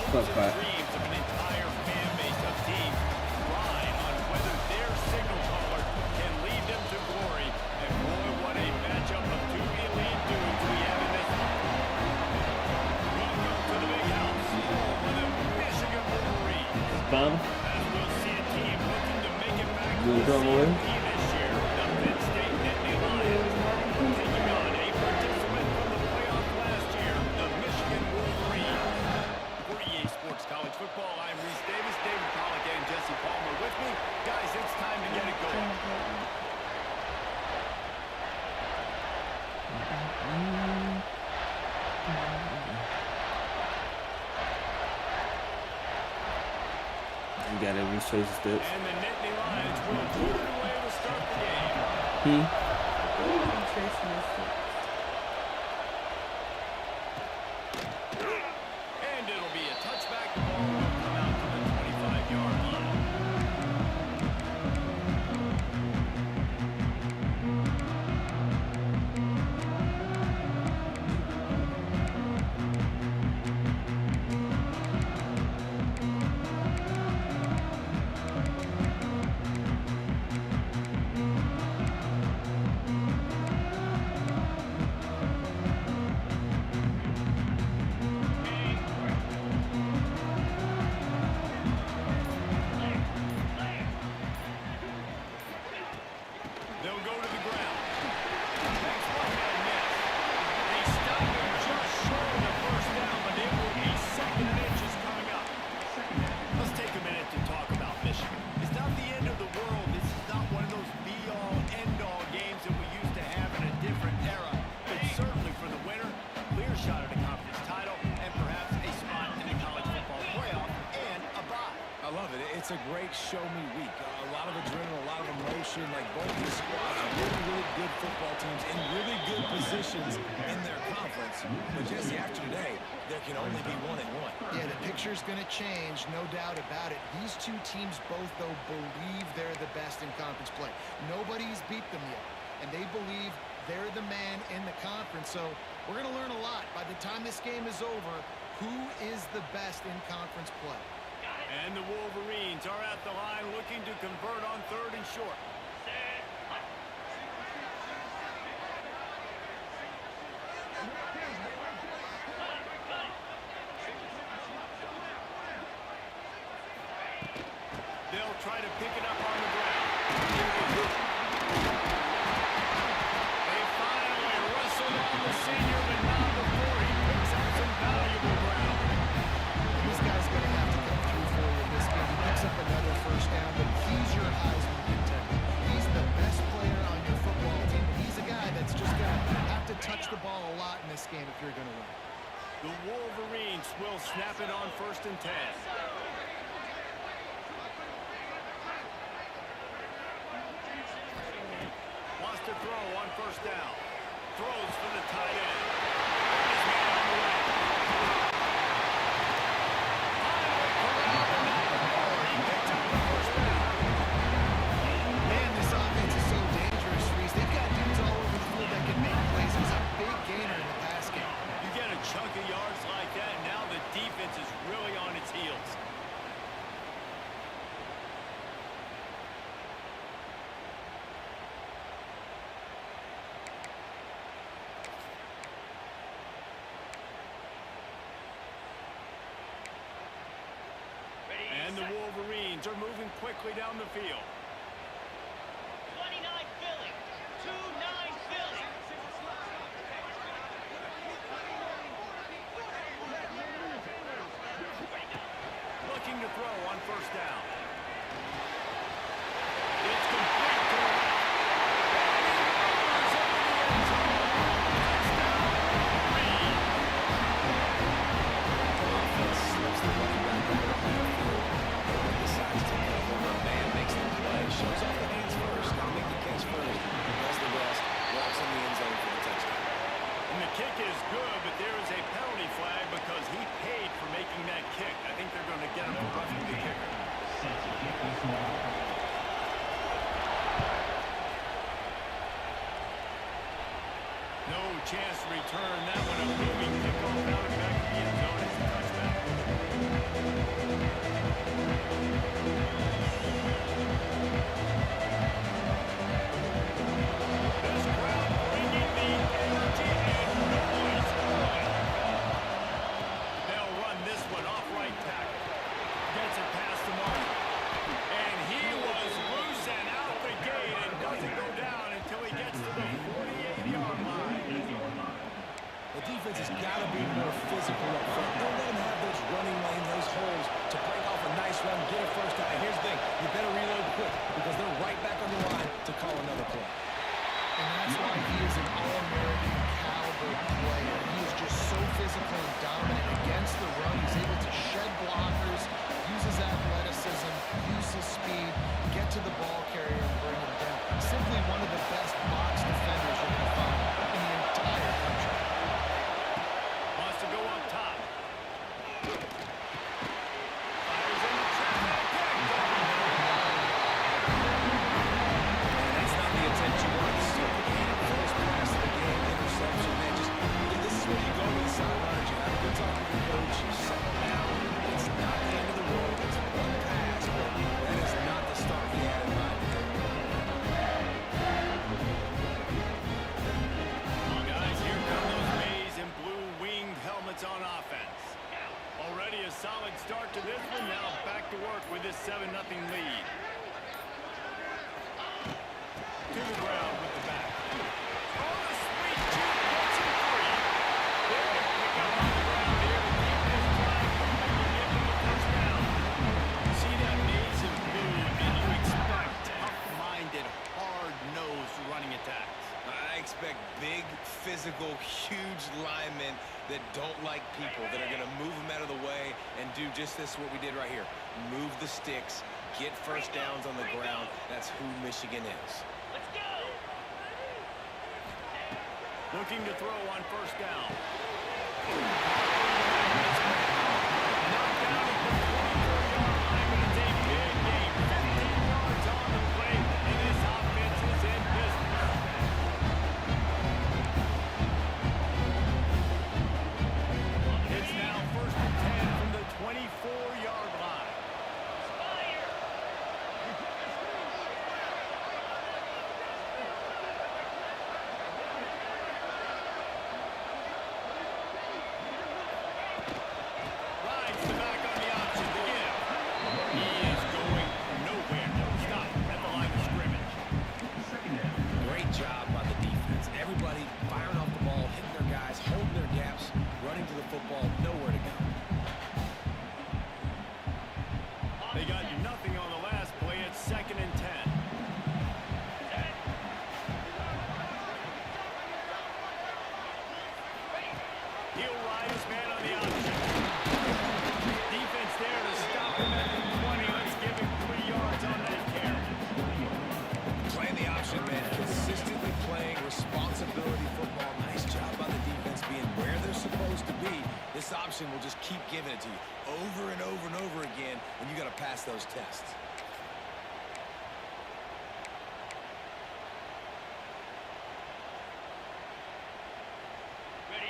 Hopes and Pat. dreams of an entire fan base of teams ride on whether their signal caller can lead them to glory. And boy, what a matchup of two elite dudes we have in this one. Welcome to the big house, home of the Michigan Wolverines. Bam. As we'll see a team looking to make it back to Good the job, Owen. CFP this year, the Penn State Nittany Lions, taking on a participant from the playoff last year, the Michigan Wolverines. For EA Sports College Football, I'm Reese Davis, David Pollack, and Jesse Palmer with me. Guys, it's time to get it going. You got every choice steps. And the Nittany Lions will put it away to start the game. And it'll be a touchback. The ball will come out to the 25-yard line. They'll go to the ground. Next one man miss. They stop him just short of the first down, but it will be second and inches coming up. Let's take a minute to talk about Michigan. It's not the end of the world. This is not one of those be-all, end-all games that we used to have in a different era. But certainly for the winner, clear shot at a conference title and perhaps a spot in the college football playoff and a bye. I love it. It's a great show-me week. A lot of adrenaline, a lot of emotion. Like both these squads are really, really good football teams in really good positions in their conference. But Jesse, after today, there can only be one and one. Yeah, the picture's going to change, no doubt about it. These two teams both, though, believe they're the best in conference play. Nobody's beat them yet, and they believe they're the man in the conference. So we're going to learn a lot. By the time this game is over, who is the best in conference play? And the Wolverines are at the line looking to convert on third and short. They'll try to pick it up on the ground. They finally wrestle down the senior, but not before he picks up some valuable ground. This guy's going to have to come through for you in this game. He picks up another first down, but he's your Heisman contender. He's the best player on your football team. He's a guy that's just going to have to touch the ball a lot in this game if you're going to win. The Wolverines will snap it on 1st and 10. Wants to throw on 1st down. Throws for the tight end. His man on the way. Finally corralled and not before he picked up the 1st down. Man, this offense is so dangerous, Reese. They've got dudes all over the field that can make plays. He's a big gainer in the pass game. You get a chunk of yards like that, and now the defense is really on its heels. And the Wolverines are moving quickly down the field. 29 Philly. 2-9 Philly. Looking to throw on 1st down. It's complete to the left. Over the end zone. Touchdown, Wolverines. Offense slips the running back over the field. Decides to cover, but man makes the play. just got to be more physical up front. Don't let them have those running lanes, those holes to break off a nice run, get a first down. And here's the thing, you better reload quick because they're right back on the line to call another play. And that's why he is an All-American caliber player. He is just so physical and dominant against the run. He's able to shed blockers, use his athleticism, use his speed, get to the ball carrier and bring him down. Simply one of the best box defenders you're going to find in the entire country. Wants to go up top. Fires in the traffic. That's not the intent you want to see. First pass of the game, interception, man. This is where you go to the sidelines. You have a good talk with your coach. You settle down. It's not the end of the world. It's one pass, but that is not the start he had in mind. Well, guys, here come those maize and blue winged helmets on offense. Already a solid start to this one. Now back to work with this 7-0 lead. To the ground with the back. Oh, the sweet juke gets him free. Big pickup on the ground here. The defense trying to give him a first down. See that maize and blue, and you expect tough-minded, hard-nosed running attacks. I expect big, physical, huge linemen that don't like people, that are going to move them out of the way and do just this, what we did right here. Move the sticks, get first downs on the ground. That's who Michigan is. Let's go. Looking to throw on first down. Knocked out at the 24-yard line, but it's a big game. 15 yards on the play, and this offense is in business. It's now 1st and 10 from the 24-yard line. Fire. Rides the back on the option to give. He is going nowhere. Stop at the line of scrimmage. Great job by the defense. Everybody firing off the ball, hitting their guys, holding their gaps, running to the football, nowhere to go. They got nothing on the last play. It's 2nd and 10. He'll ride his man on the option. Defense there to stop him at the 20. Let's give him 3 yards on that carry. Playing the option, man. Consistently playing responsibility football. Nice job by the defense being where they're supposed to be. This option will just keep giving it to you over and over and over again, and you got to pass those tests.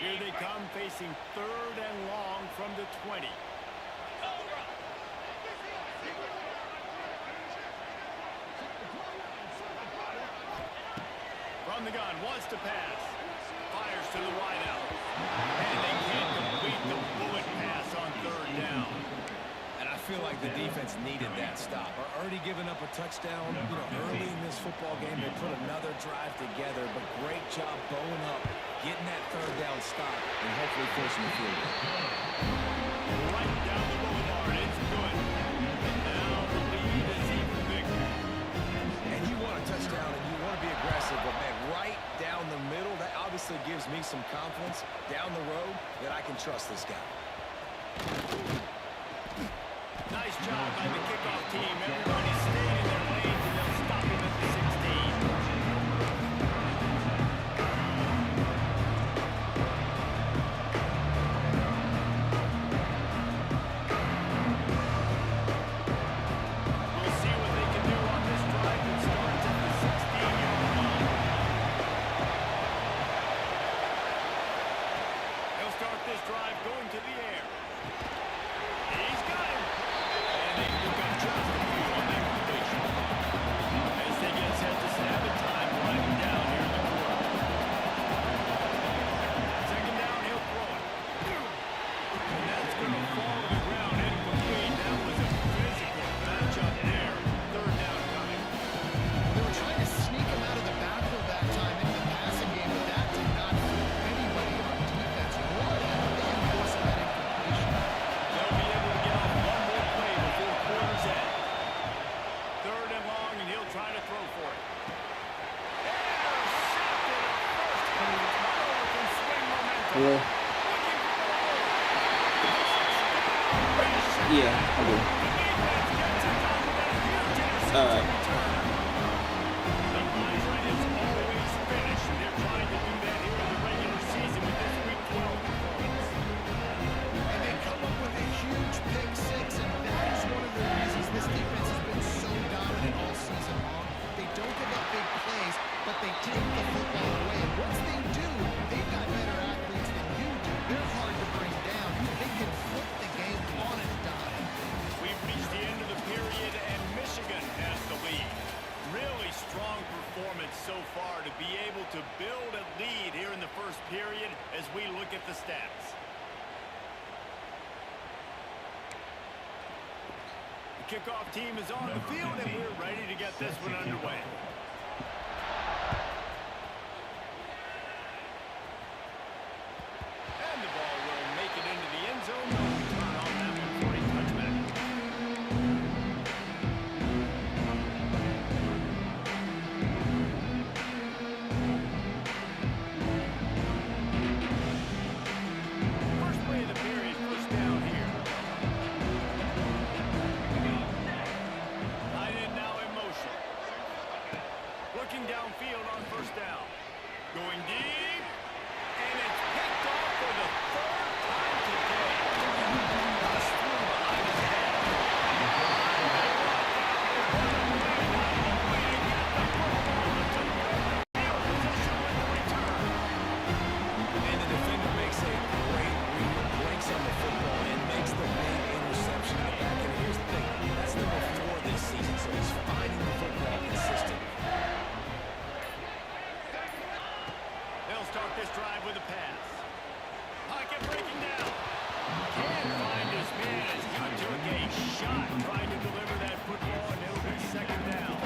Here they come facing 3rd and long from the 20. From the gun, wants to pass. Fires to the wideout. And they can't complete the bullet pass on 3rd down. And I feel like the defense needed that stop. Already giving up a touchdown, early in this football game. They put another drive together, but great job bowing up, getting that 3rd down stop, and hopefully forcing the field goal. Right down the boulevard, it's good. And now the lead is even bigger. And you want a touchdown, and you want to be aggressive, but man, right down the middle, that obviously gives me some confidence down the road that I can trust this guy. Nice job by the kickoff team. Everybody stayed in their lanes, and they'll stop him at the 16. We'll see what they can do on this drive that starts at the 16-yard line. They'll start this drive going to the air. He's got him. And they pick up just a few on that Yeah, I do. Alright. The Bison is always finished. They're trying to do that here in the regular season with this Week 12 performance. And they come up with a huge pick six, and that is one of the reasons this defense has been so dominant all season long. They don't give up big plays, but they take the football away. And once they do, they've got better athletes than you do. They're hard to bring down. They can flip the game on a dime. We've reached the end of the period, and Michigan has the lead. Really strong performance so far to be able to build a lead here in the first period as we look at the stats. The kickoff team is on the field, and we're ready to get this one underway. And the ball will make it into the end zone. No return on that one for a touchback. First play of the period, first down here. Tight end now in motion. Looking downfield on first down. Going deep. And it's picked off for the third time today. Just threw behind his head. Field position with the return. And the defender makes a great read, breaks on the football, and makes the big interception in the back. And here's the thing, that's number 4 this season, so he's finding the football consistently. They'll start this drive with a pass. Pocket breaking down. Can't find his man as he took a shot trying to deliver that football, and it'll be second down.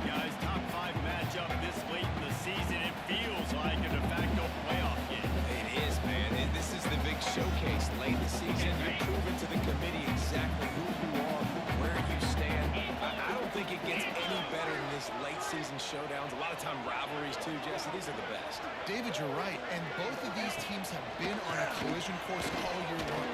Guys, top 5 matchup this late in the season. It feels like a de facto playoff game. It is, man, and this is the big showcase late in the season. You're proving to the committee exactly who you are, where you stand. I don't think it gets any better than this late season showdowns. A lot of time rivalries too, Jesse. These are the best. David, you're right, and both of these teams have been on a collision course all year long.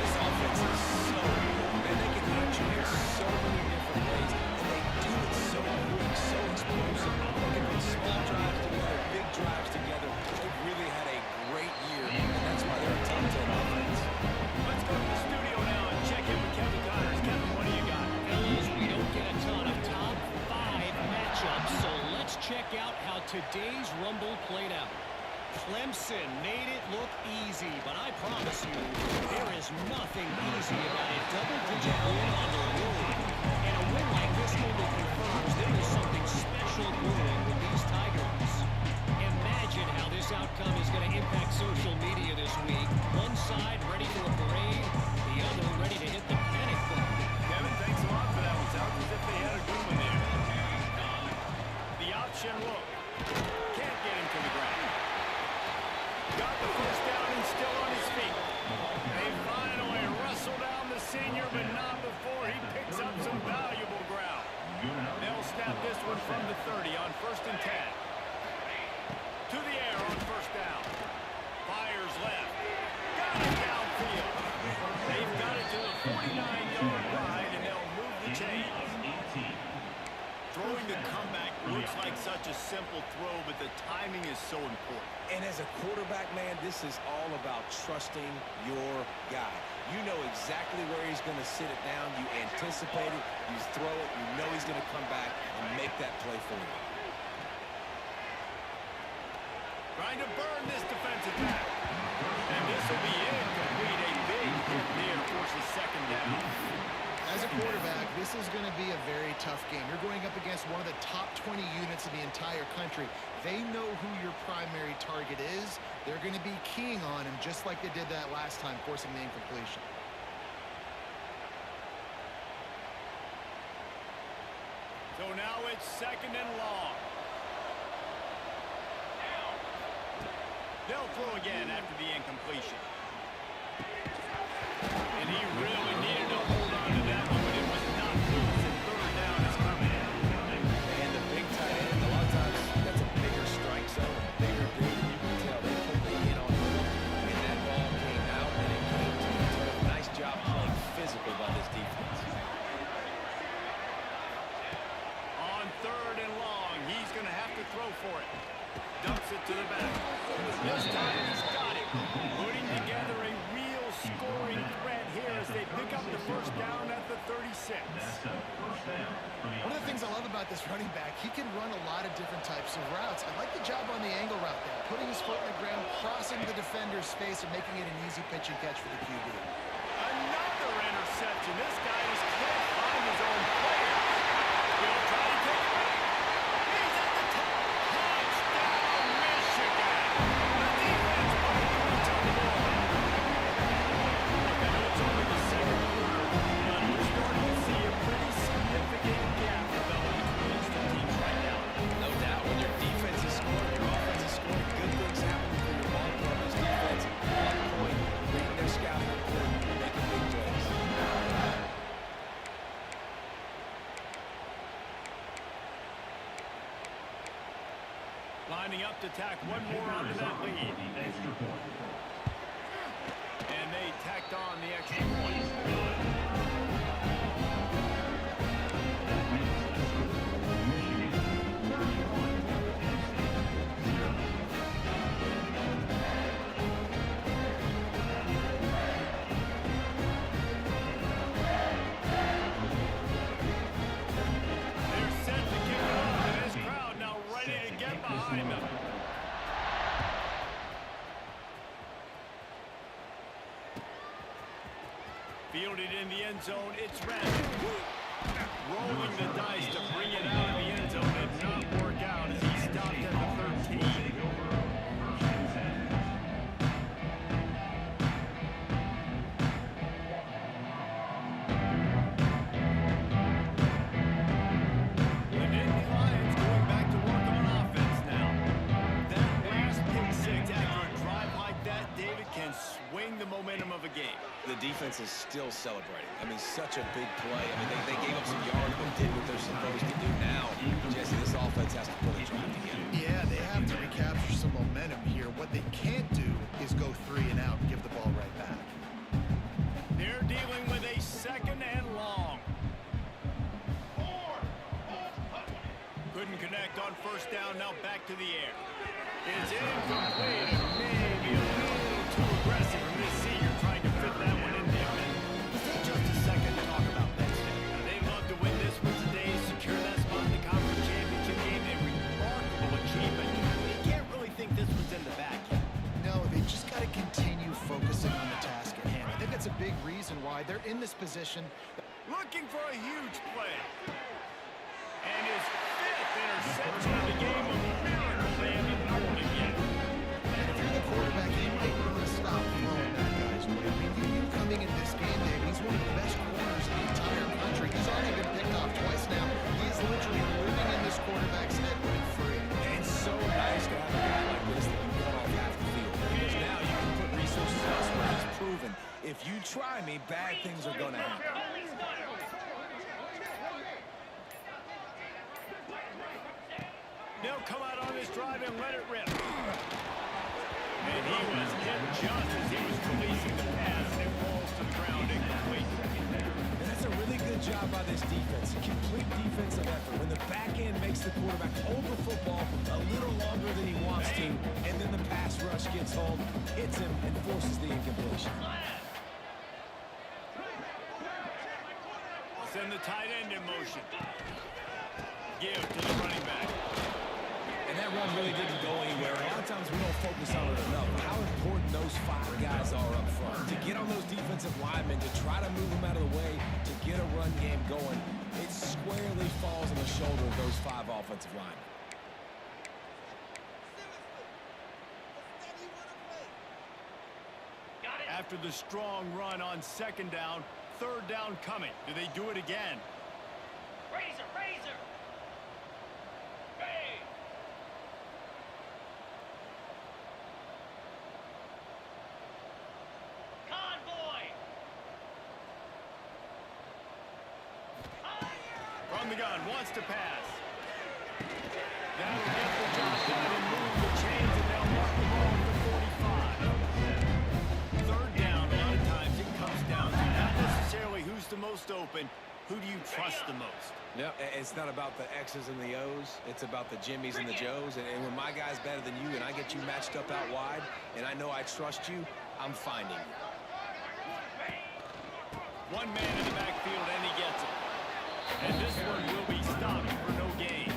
This offense is so good, man. They can engineer so many different ways, and they do it so quick, so explosive. They can put small drives together, big drives together. They've really had a great year, and that's why they're a top 10 offense. Let's go to the studio now and check in with Kevin Connors. Kevin, what do you got? Fellas, we don't get a ton of top 5 matchups, so let's check out how today's Rumble played out. Clemson made it look easy, but I promise you, there is nothing easy about a double-digit win on the road. And a win like this only confirms there is something special brewing with these Tigers. Imagine how this outcome is going to impact social media this week. One side ready for a parade, the other ready to hit the panic button. Kevin, thanks a lot for that one. Sounds as if they had a good one there. The option look. Can't get him to the ground. Got the first down and still on his feet. They finally wrestle down the senior, but not before he picks up some valuable ground. They'll snap this one from the 30 on 1st and 10. To the air on first down. Fires left. Got it downfield. They've got it to the 49-yard line, and they'll move the chains. Throwing the comeback looks like such a simple throw, but the timing is so important. And as a quarterback, man, this is all about trusting your guy. You know exactly where he's going to sit it down. You anticipate it. You throw it. You know he's going to come back and make that play for you. Trying to burn this defensive back. And this will be incomplete. A big hit there forces second down. As a quarterback, this is going to be a very tough game. You're going up against one of the top 20 units in the entire country. They know who your primary target is. They're going to be keying on him just like they did that last time, forcing the incompletion. So now it's second and long. They'll throw again after the incompletion. And he really needed to hold on to that one, but it was not loose, and third down is coming. And the big tight end, a lot throw for it. Dumps it to the back. This time he's got it. Putting together a real scoring threat here as they pick up the first down at the 36. One of the things I love about this running back, he can run a lot of different types of routes. I like the job on the angle route there, putting his foot in the ground, crossing the defender's face, and making it an easy pitch and catch for the QB. Another interception. This guy just can't find his own player. He'll try to take it back. He's at the top. Touchdown, Michigan. The defense might be on the ball. Look, I know it's only the second quarter, but we're starting to see a pretty significant gap develop between these two teams right now. No doubt, when your defense is scoring, your offense is scoring, good things happen for your ball club as defense. On point, reading their scouting report, making big plays. Lining up to tack one more onto that lead. And they tacked on the extra point. They're set to kick it off, and this crowd now ready to get behind them. Fielded in the end zone, it's Randall. Rolling the dice to bring it out of the end zone. Did not work out as he stopped at the 13. The Nittany Lions going back to work on offense now. That last pick six after a drive like that, David, can swing the momentum of a game. The defense is still celebrating. I mean, such a big play. I mean, they gave up some yards, but did what they're supposed to do now. Jesse, this offense has to put a drive together. Yeah, they have to recapture some momentum here. What they can't do is go 3 and out and give the ball right back. They're dealing with a second and long. Couldn't connect on first down, now back to the air. It's incomplete and maybe a little too aggressive from this senior trying to fit that one in there. Let's take just a second to talk about Penn State. They'd love to win this one today, secure that spot in the conference championship game. A remarkable achievement. You can't really think this one's in the bag yet. No, they just got to continue focusing on the task at hand. I think that's a big reason why they're in this position. Looking for a huge play. And his 5th interception of the game. A miracle they haven't thrown it yet. If you're the quarterback, you might want to stop throwing that guy's way. I mean, you coming in this game, Dave, he's one of the best corners in the entire country. He's already been picked off twice now. He is literally living in this quarterback's head rent free. And it's so nice to have a guy like this that can cut off half the field. Because now you can put resources elsewhere. He's proven, if you try me, bad things are going to happen. They'll come out on this drive and let it rip. And he was hit just as he was releasing the pass, and it falls to the ground incomplete. And that's a really good job by this defense. Complete defensive effort. When the back end makes the quarterback hold the football a little longer than he wants to, and then the pass rush gets home, hits him, and forces the incompletion. Send the tight end in motion. Give to the running back. And that run really didn't go anywhere. A lot of times we don't focus on it enough. How important those 5 guys are up front. To get on those defensive linemen, to try to move them out of the way, to get a run game going, it squarely falls on the shoulder of those 5 offensive linemen. After the strong run on second down, third down coming. Do they do it again? Razor, razor. Hey. Convoy. From the gun, wants to pass. That'll get the job done and move the chains, and they'll mark the ball at the 45. Third down, a lot of times it comes down to not necessarily who's the most open, Who do you trust the most? Yeah, it's not about the X's and the O's. It's about the Jimmies and the Joes. And when my guy's better than you and I get you matched up out wide and I know I trust you, I'm finding you. One man in the backfield, and he gets it. And this one will be stopped for no gain.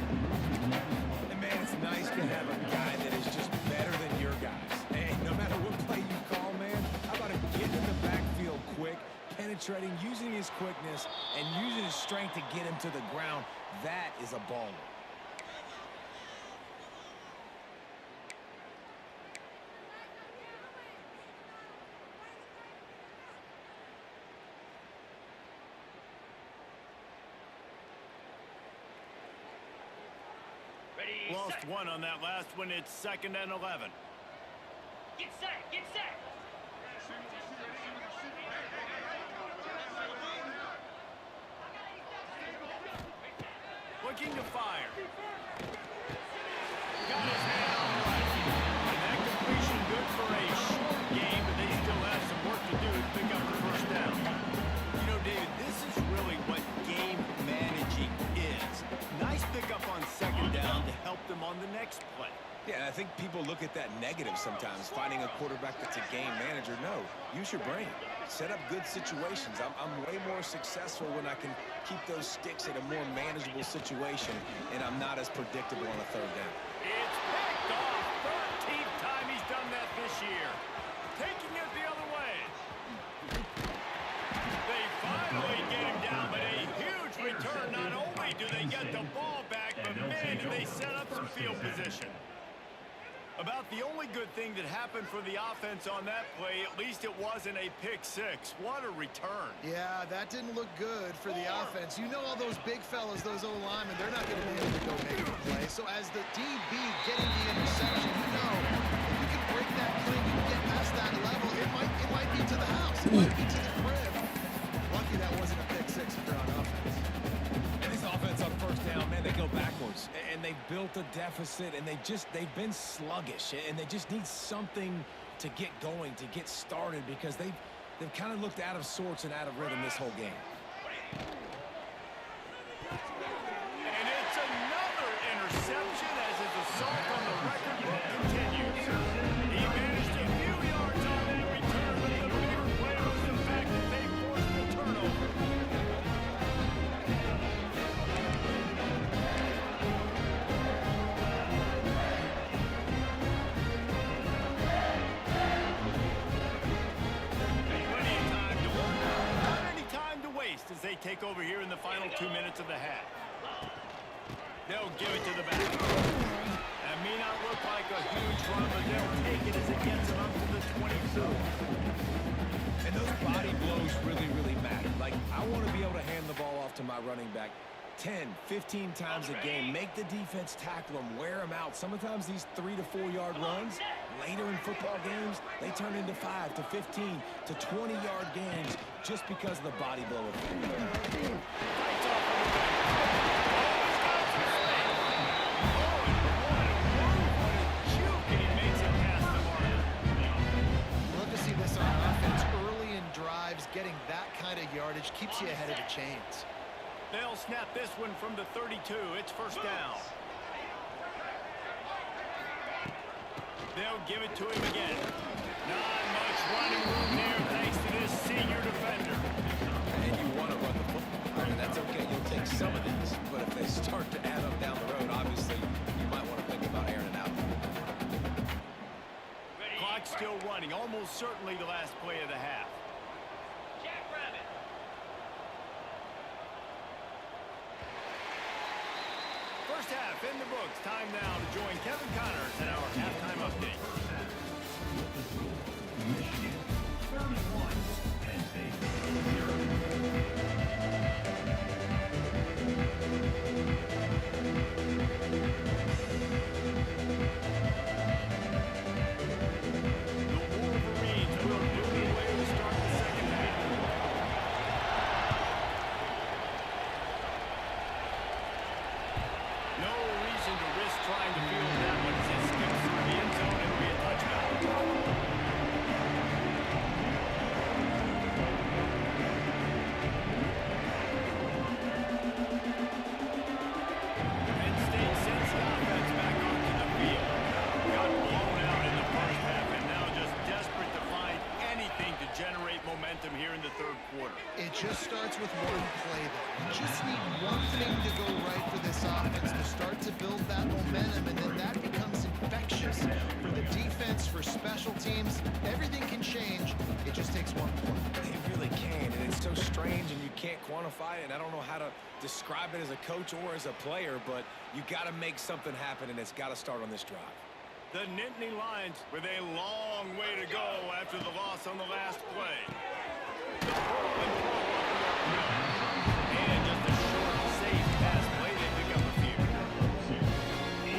And man, it's nice to have a guy that is just better than your guys. And no matter what play you call, man, how about him getting in the backfield quick, penetrating, using his quickness, and using his strength to get him to the ground. That is a baller. Ready, Lost set. one on that last one. It's 2nd and 11. Get set, get set. Looking to fire. Got his hand on right. And that completion good for a short game, but they still have some work to do to pick up the first down. You know, David, this is really what game managing is. Nice pickup on 2nd down to help them on the next play. Yeah, I think people look at that negative sometimes, finding a quarterback that's a game manager. No, use your brain. Set up good situations. I'm way more successful when I can keep those sticks at a more manageable situation, and I'm not as predictable on a 3rd down. It's picked off. 13th time he's done that this year. Taking it the other way. They finally get him down, but a huge return. Not only do they get the ball back, but man, do they set up some field position. About the only good thing that happened for the offense on that play, at least it wasn't a pick six. What a return. Yeah, that didn't look good for the offense. You know all those big fellas, those O-linemen, they're not going to be able to go make the play. So as the DB getting the interception, you know, if you can break that play, you can get past that level, it might be to the house. It might be to the crib. Lucky that wasn't a pick six if you're on offense. And this offense on 1st down, man, they go backwards. And they built a deficit, and they've been sluggish. And they just need something to get going, to get started, because they've kind of looked out of sorts and out of rhythm this whole game. And it's another interception as his assault on the record book continues. He managed a few yards on that return, but the bigger play was the fact that they forced the turnover. As they take over here in the final 2 minutes of the half. They'll give it to the back. That may not look like a huge run, but they'll take it as it gets them up to the 22. And those body blows really, really matter. Like, I want to be able to hand the ball off to my running back 10, 15 times a game. Make the defense tackle them, wear them out. Sometimes these 3 to 4 yard runs, later in football games, they turn into 5 to 15 to 20 yard gains just because of the body blow effect. Love to see this on offense early in drives. Getting that kind of yardage keeps you ahead of the chains. They'll snap this one from the 32. It's 1st down. They'll give it to him again. Not much running room there thanks to this senior defender. And you want to run the football. I mean, that's okay. You'll take some of these. But if they start to add up down the road, obviously, you might want to think about airing it out. Clock still running. Almost certainly the last play of the half. Jackrabbit. First half in the books. Time now to join Kevin Connors in our halftime update. Michigan 31, Penn State 0. quarter. It just starts with one play, though. You just need one thing to go right for this offense to start to build that momentum, and then that becomes infectious for the defense, for special teams. Everything can change. It just takes one play. It really can, and it's so strange, and you can't quantify it, and I don't know how to describe it as a coach or as a player, but you got to make something happen, and it's got to start on this drive. The Nittany Lions with a long way to go after the loss on the last play. The Portland and just a short, safe pass play. They pick up a few.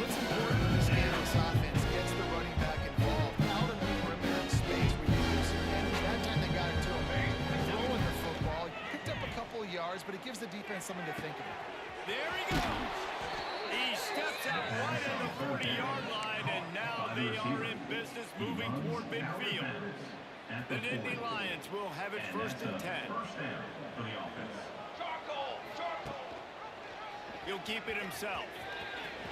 What's important in this game, this offense gets the running back involved out in the perimeter in space where you lose it. And that time they got it to him. Throwing the football, picked up a couple of yards, but it gives the defense something to think about. There he goes. He steps out right at the 40-yard line, and now they are in business moving toward midfield. The Nittany Lions will have it 1st and 10. He'll keep it himself.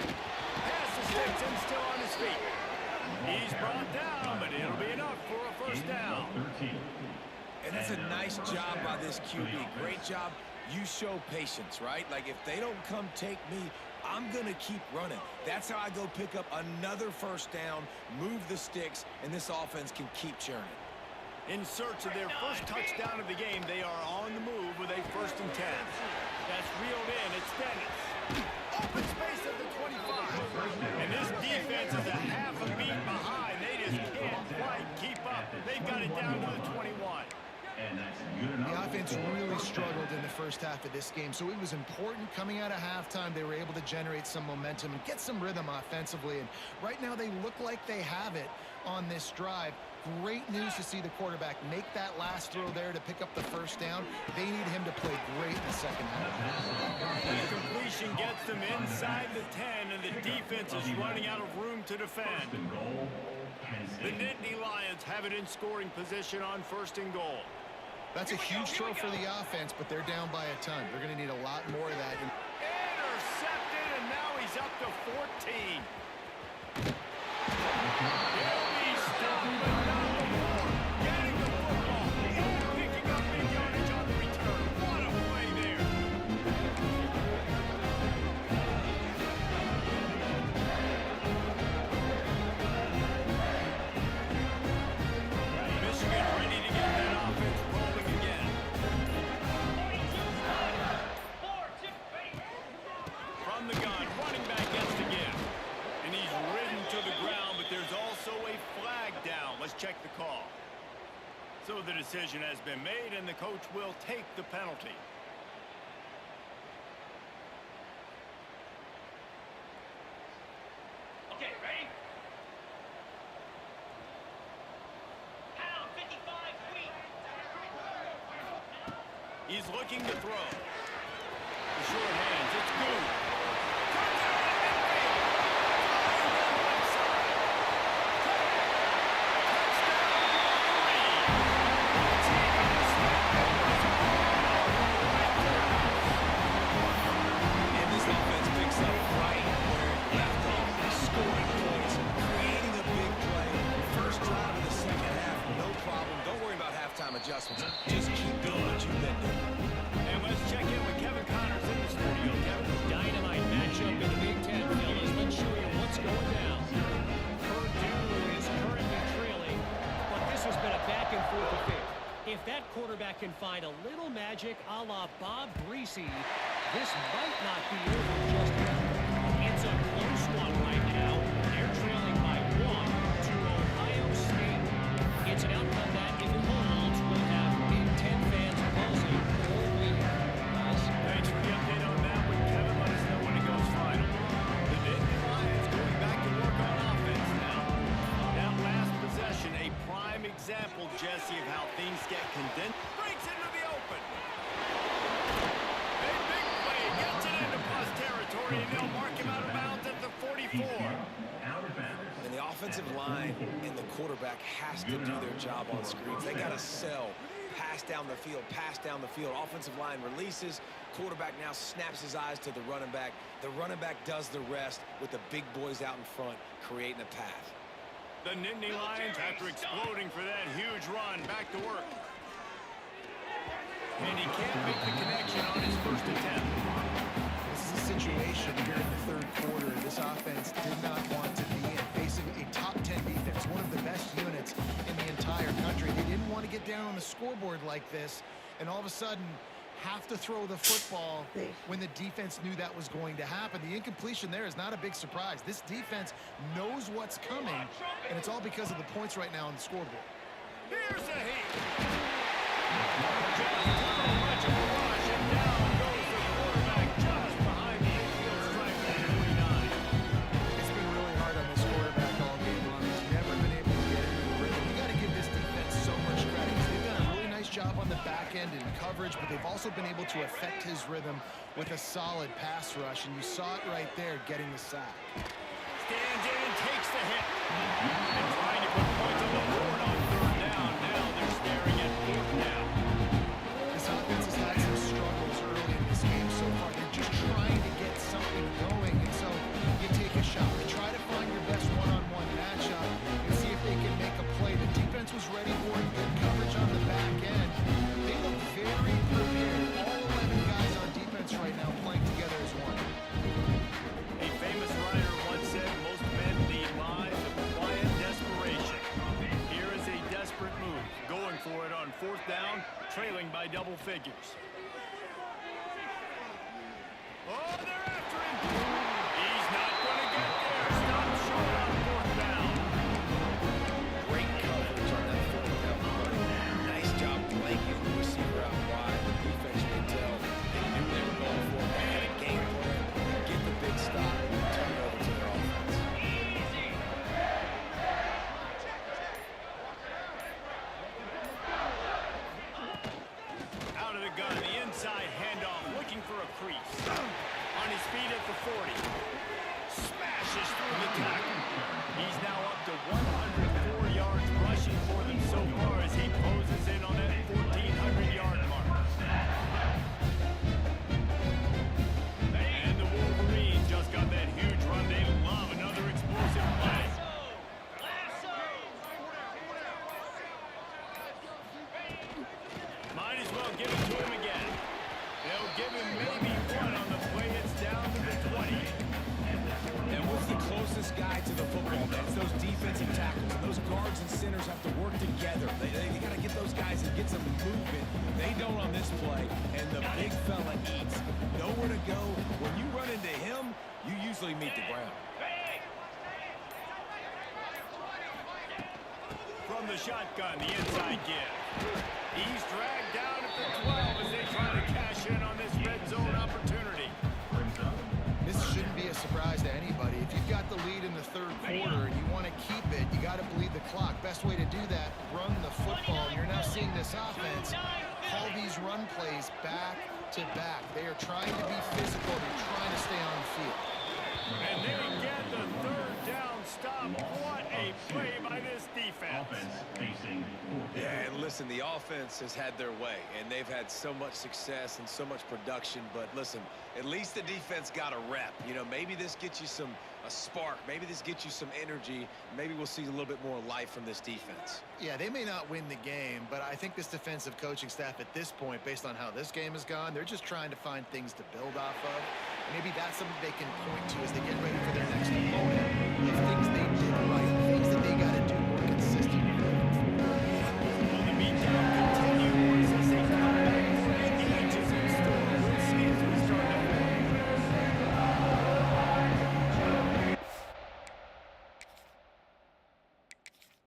Pass the sticks and still on his feet. He's brought down, but it'll be enough for a 1st down. And that's a nice job by this QB. Great job. You show patience, right? Like, if they don't come take me, I'm going to keep running. That's how I go pick up another 1st down, move the sticks, and this offense can keep churning. In search of their first touchdown of the game, they are on the move with a 1st and 10. That's reeled in. It's Dennis. Open space at the 25. And this defense is a half a beat behind. They just can't quite keep up. They've got it down to the 21. The offense really struggled in the first half of this game, so it was important coming out of halftime. They were able to generate some momentum and get some rhythm offensively, and right now they look like they have it on this drive. Great news to see the quarterback make that last throw there to pick up the 1st down. They need him to play great in the second half. The completion gets them inside the 10, and the defense is running out of room to defend. The Nittany Lions have it in scoring position on 1st and goal. That's a huge throw for the offense, but they're down by a ton. They're going to need a lot more of that. Intercepted, and now he's up to 14. He'll be stopped, but not before getting the football and picking up big yardage on the return. What a play there. Michigan ready to get that offense rolling again. From the gun, running back gets the give. And he's ridden to the ground, but there's also a flag down. Let's check the call. So the decision has been made, and the coach will take the penalty. Okay, ready? Pound 55 feet. He's looking to throw. The short hands, it's good. And this offense picks up right where it left off, scoring points, creating a big play. 1st drive of the second half, no problem. Don't worry about halftime adjustments. Just keep doing what you've been doing. And let's check in with Kevin Connors in the studio. Kevin. Dynamite matchup in the Big Ten, fellas. Let's show you what's going down. Purdue is currently trailing, but this has been a back-and-forth affair. If that quarterback can find a little magic a la Bob Greasy, this might not be over just yet. It's a close one right now. They're trailing by 1 to Ohio State. It's an outcome that, if it holds, will have Big Ten fans buzzing all week. Thanks for the update on that one, Kevin. Let us know when it goes final. The Nittany Lions going back to work on offense now. That last possession, a prime example, Jesse, of how things get condensed. Breaks into the open. A big play gets it into plus territory, and they'll mark him out of bounds at the 44. And the offensive line and the quarterback has to do their job on screens. They got to sell. Pass down the field, pass down the field. Offensive line releases. Quarterback now snaps his eyes to the running back. The running back does the rest with the big boys out in front, creating a path. The Nittany Lions, after exploding for that huge run, back to work. And he can't make the connection on his first attempt. This is a situation here in the third quarter this offense did not want to be in, facing a top 10 defense, one of the best units in the entire country. They didn't want to get down on the scoreboard like this, and all of a sudden have to throw the football when the defense knew that was going to happen. The incompletion there is not a big surprise. This defense knows what's coming, and it's all because of the points right now on the scoreboard. Here's a heat. Just too much of a rush, and down goes the quarterback just behind the infield stripe at 49. It's been really hard on this quarterback all game long. He's never been able to get into the rhythm. You got to give this defense so much credit. They've done a really nice job on the back end in coverage, but they've also been able to affect his rhythm with a solid pass rush, and you saw it right there getting the sack. Stands in and takes the hit. And trying to put points on the board on third down. Now they're staring at fourth down. This offense has had some struggles early in this game so far. They're just trying to get something going, and so you take a shot. You try to find your best one-on-one matchup and see if they can make a play. The defense was ready for it. Good coverage on the back end. They look very prepared. All 11 guys on defense right now playing together as one. A famous writer once said most men lead lives of quiet desperation. Here is a desperate move, going for it on fourth down, trailing by double figures. Oh, they're after him. He's not going to get there. Stop short on fourth down. Great coverage on that fourth down run. Nice job blanking the receiver out wide. The defense, you can tell, they knew they were going for it. They had a game plan, get the big stop, and turn it over to their offense. Out of the gun, the inside handoff, looking for a crease. On his feet at the 40. Smashes through the tackle. He's now up to 104 yards rushing for them so far as he closes in on that 1,400-yard mark. And the Wolverines just got that huge run. They love another explosive play. Might as well give it to him again. They'll give him maybe one on the play. It's down to the 20. And what's the closest guy to the football? That's those defensive tackles. And those guards and centers have to work together. They got to get those guys and get some movement. They don't on this play, and the big fella eats. Nowhere to go. When you run into him, you usually meet the ground. From the shotgun, the inside give. He's dragged down at the 12 as they try to cash in on this red zone opportunity. This shouldn't be a surprise to anybody. If you've got the lead in the third quarter and you want to keep it, you got to bleed the clock. Best way to do that, run the football. And you're now seeing this offense call these run plays back to back. They are trying to be physical. They're trying to stay on the field. And they get the third down stop. What a play by this defense. Offense facing fourth down. Yeah, and listen, the offense has had their way, and they've had so much success and so much production. But listen, at least the defense got a rep. You know, maybe this gets you a spark. Maybe this gets you some energy. Maybe we'll see a little bit more life from this defense. Yeah, they may not win the game, but I think this defensive coaching staff at this point, based on how this game has gone, they're just trying to find things to build off of. Maybe that's something they can point to as they get ready for their next opponent. If things they did right